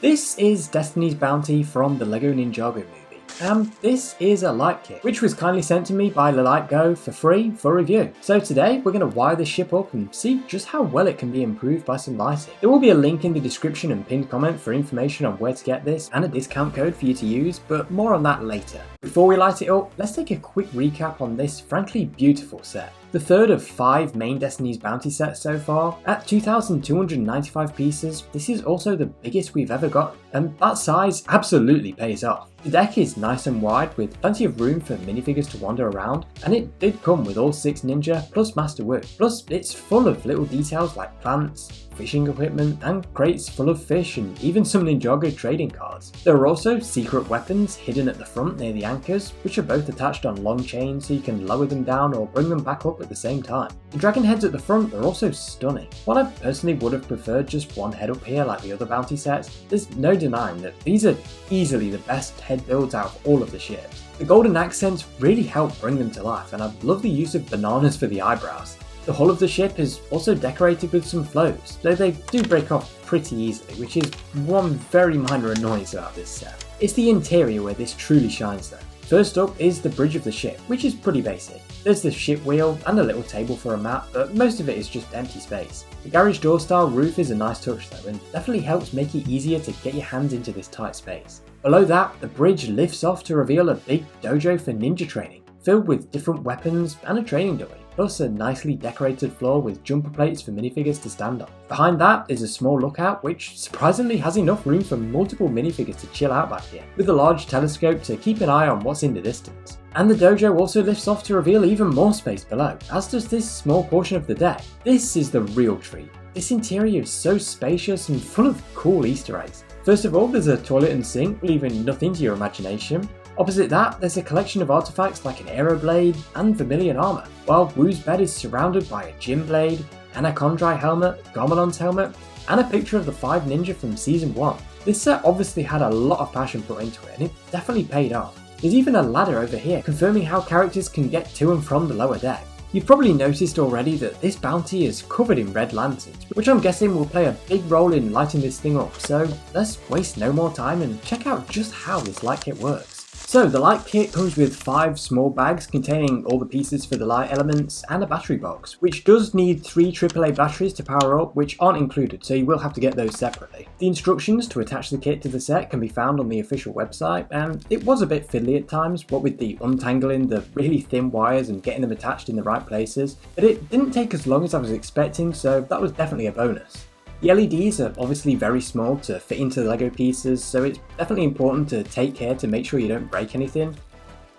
This is Destiny's Bounty from the LEGO Ninjago Movie. This is a light kit, which was kindly sent to me by LeLightGo for free for review. So today we're going to wire this ship up and see just how well it can be improved by some lighting. There will be a link in the description and pinned comment for information on where to get this and a discount code for you to use, but more on that later. Before we light it up, let's take a quick recap on this frankly beautiful set. The third of 5 main Destiny's Bounty sets so far. At 2,295 pieces, this is also the biggest we've ever got, and that size absolutely pays off. The deck is nice and wide with plenty of room for minifigures to wander around, and it did come with all 6 Ninja plus Master Wu. Plus it's full of little details like plants, fishing equipment, and crates full of fish and even some Ninjago trading cards. There are also secret weapons hidden at the front near the anchors, which are both attached on long chains so you can lower them down or bring them back up at the same time. The dragon heads at the front are also stunning. While I personally would have preferred just one head up here like the other bounty sets, there's no denying that these are easily the best head builds out of all of the ships. The golden accents really help bring them to life, and I love the use of bananas for the eyebrows. The hull of the ship is also decorated with some flows, though they do break off pretty easily, which is one very minor annoyance about this set. It's the interior where this truly shines though. First up is the bridge of the ship, which is pretty basic. There's the ship wheel and a little table for a map, but most of it is just empty space. The garage door style roof is a nice touch though, and definitely helps make it easier to get your hands into this tight space. Below that, the bridge lifts off to reveal a big dojo for ninja training, filled with different weapons and a training dummy, plus a nicely decorated floor with jumper plates for minifigures to stand on. Behind that is a small lookout which surprisingly has enough room for multiple minifigures to chill out back here, with a large telescope to keep an eye on what's in the distance. And the dojo also lifts off to reveal even more space below, as does this small portion of the deck. This is the real treat. This interior is so spacious and full of cool Easter eggs. First of all, there's a toilet and sink, leaving nothing to your imagination. Opposite that, there's a collection of artifacts like an aeroblade and vermilion armor, while Wu's bed is surrounded by a gym blade, an Akondrai helmet, Garmelon's helmet, and a picture of the 5 ninja from season 1. This set obviously had a lot of passion put into it, and it definitely paid off. There's even a ladder over here, confirming how characters can get to and from the lower deck. You've probably noticed already that this bounty is covered in red lanterns, which I'm guessing will play a big role in lighting this thing up, so let's waste no more time and check out just how this light kit works. So the light kit comes with 5 small bags containing all the pieces for the light elements and a battery box, which does need 3 AAA batteries to power up, which aren't included, so you will have to get those separately. The instructions to attach the kit to the set can be found on the official website, and it was a bit fiddly at times, what with the untangling the really thin wires and getting them attached in the right places, but it didn't take as long as I was expecting, so that was definitely a bonus. The LEDs are obviously very small to fit into the LEGO pieces, so it's definitely important to take care to make sure you don't break anything.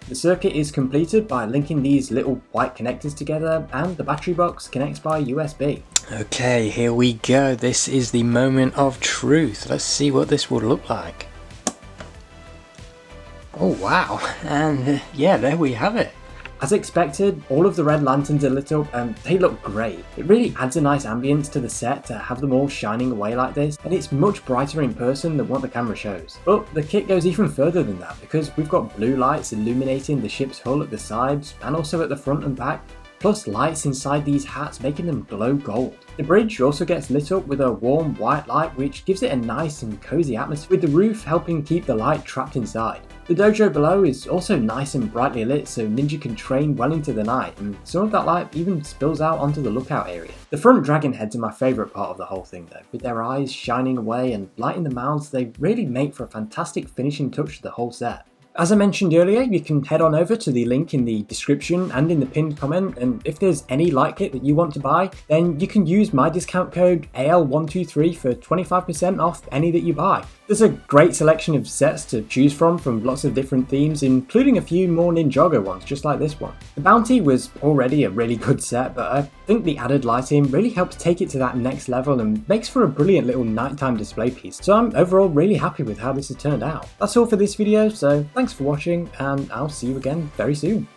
The circuit is completed by linking these little white connectors together, and the battery box connects by USB. Okay, here we go. This is the moment of truth. Let's see what this will look like. Oh wow, and yeah, there we have it. As expected, all of the red lanterns are lit up and they look great. It really adds a nice ambience to the set to have them all shining away like this, and it's much brighter in person than what the camera shows. But the kit goes even further than that, because we've got blue lights illuminating the ship's hull at the sides and also at the front and back, plus lights inside these hats making them glow gold. The bridge also gets lit up with a warm white light which gives it a nice and cozy atmosphere, with the roof helping keep the light trapped inside. The dojo below is also nice and brightly lit so ninja can train well into the night, and some of that light even spills out onto the lookout area. The front dragon heads are my favourite part of the whole thing though. With their eyes shining away and light in the mouths, they really make for a fantastic finishing touch to the whole set. As I mentioned earlier, you can head on over to the link in the description and in the pinned comment, and if there's any light kit that you want to buy, then you can use my discount code AL123 for 25% off any that you buy. There's a great selection of sets to choose from lots of different themes, including a few more Ninjago ones just like this one. The Bounty was already a really good set, but I think the added lighting really helps take it to that next level and makes for a brilliant little nighttime display piece, so I'm overall really happy with how this has turned out. That's all for this video, so thanks for watching and I'll see you again very soon.